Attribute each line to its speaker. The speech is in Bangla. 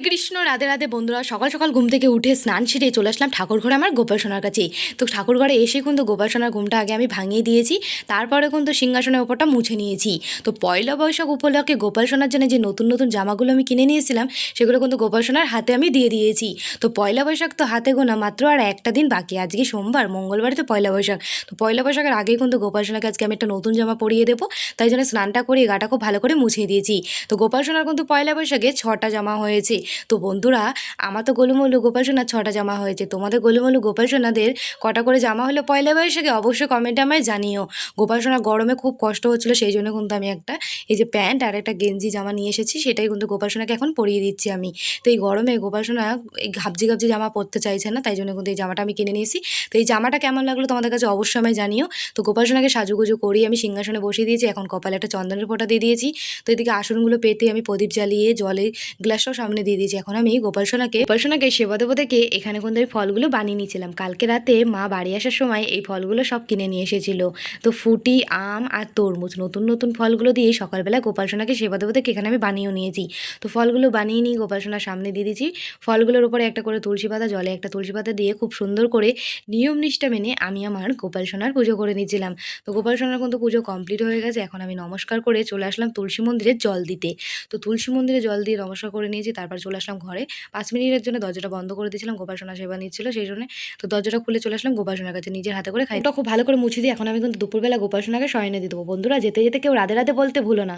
Speaker 1: কৃষ্ণ রাধে রাধে বন্ধুরা, সকাল সকাল ঘুম থেকে উঠে স্নান সেরে চলে আসলাম ঠাকুর ঘরে আমার গোপাল সোনার কাছে। তো ঠাকুর ঘরে এসে কিন্তু গোপাল সোনার ঘুমটা আগে আমি ভাঙিয়ে দিয়েছি, তারপরে কিন্তু সিংহাসনের ওপরটা মুছে নিয়েছি। তো পয়লা বৈশাখ উপলক্ষে গোপাল সোনার জন্য যে নতুন নতুন জামাগুলো আমি কিনে নিয়েছিলাম সেগুলো কিন্তু গোপাল সোনার হাতে আমি দিয়ে দিয়েছি। তো পয়লা বৈশাখ তো হাতে গোনা, মাত্র আর একটা দিন বাকি। আজকে সোমবার, মঙ্গলবারে তো পয়লা বৈশাখ। তো পয়লা বৈশাখের আগেই কিন্তু গোপাল সোনাকে আজকে আমি একটা নতুন জামা পরিয়ে দেবো, তাই জন্য স্নানটা করে গাটা খুব ভালো করে মুছিয়ে দিয়েছি। তো গোপাল সোনার কিন্তু পয়লা বৈশাখে 6টা জামা হয়েছে। তো বন্ধুরা, আমার তো গোলুমলু গোপাল সোনার 6টা জামা হয়েছে, তোমাদের গোলুমলু গোপাল সোনাদের কটা করে জামা হলো পয়লা বৈশাখে অবশ্যই কমেন্টে আমায় জানিও। গোপাল সোনা গরমে খুব কষ্ট হচ্ছিলো, সেই জন্য কিন্তু আমি একটা এই যে প্যান্ট আর একটা গেঞ্জি জামা নিয়ে এসেছি, সেটাই কিন্তু গোপাল সোনাকে এখন পরিয়ে দিচ্ছি আমি। তো এই গরমে গোপাল সোনা এই ঘাবজি ঘাবজি জামা পরতে চাইছে না, তাই জন্য কিন্তু এই জামাটা আমি কিনে নিয়েছি। তো এই জামাটা কেমন লাগলো তোমাদের কাছে অবশ্যই আমায় জানিও। তো গোপাল সোনাকে সাজুগুজু করিয়ে আমি সিংহাসনে বসিয়ে দিয়েছি, এখন কপালে একটা চন্দনের ফোঁটা দিয়ে দিয়েছি। তো এদিকে আসনগুলো পেতে আমি প্রদীপ জ্বালিয়ে জলে গ্লাসটাও সামনে দিয়ে দিয়েছি। এখন আমি গোপাল সোনাকে সেবা দেবো দেখে এখানে কিন্তু আমি ফলগুলো বানিয়ে নিয়েছিলাম। কালকে রাতে মা বাড়ি আসার সময় এই ফলগুলো সব কিনে নিয়ে এসেছিল। তো ফুটি, আম আর তরমুজ, নতুন নতুন ফলগুলো দিয়ে সকালবেলা গোপাল সোনাকে সেবা দেবো দেখে এখানে আমি বানিয়েও নিয়েছি। তো ফলগুলো বানিয়ে নিয়ে গোপাল সোনার সামনে দিয়ে দিয়েছি। ফলগুলোর উপরে একটা করে তুলসী পাতা, জলে একটা তুলসী পাতা দিয়ে খুব সুন্দর করে নিয়ম নিষ্ঠা মেনে আমি আমার গোপাল সোনার পুজো করে নিয়েছিলাম। তো গোপাল সোনার কিন্তু পুজো কমপ্লিট হয়ে গেছে। এখন আমি নমস্কার করে চলে আসলাম তুলসী মন্দিরে জল দিতে। তো তুলসী মন্দিরে জল দিয়ে নমস্কার করে নিয়েছি, তারপর চলে আসলাম ঘরে। 5 মিনিটের জন্য দরজাটা বন্ধ করে দিয়েছিলাম, গোপাল সোনা সেবা নিচ্ছিল সেই জন্য। তো দরজাটা খুলে চলে আসলাম গোপাল সোনার কাছে, নিজের হাতে করে খাই। ওটা খুব ভালো করে মুছে দিয়ে এখন আমি কিন্তু দুপুরবেলা গোপাল সোনাকে শয়নে দিয়ে দেবো। বন্ধুরা, যেতে যেতে কেউ রাধে রাধে বলতে ভুলো না।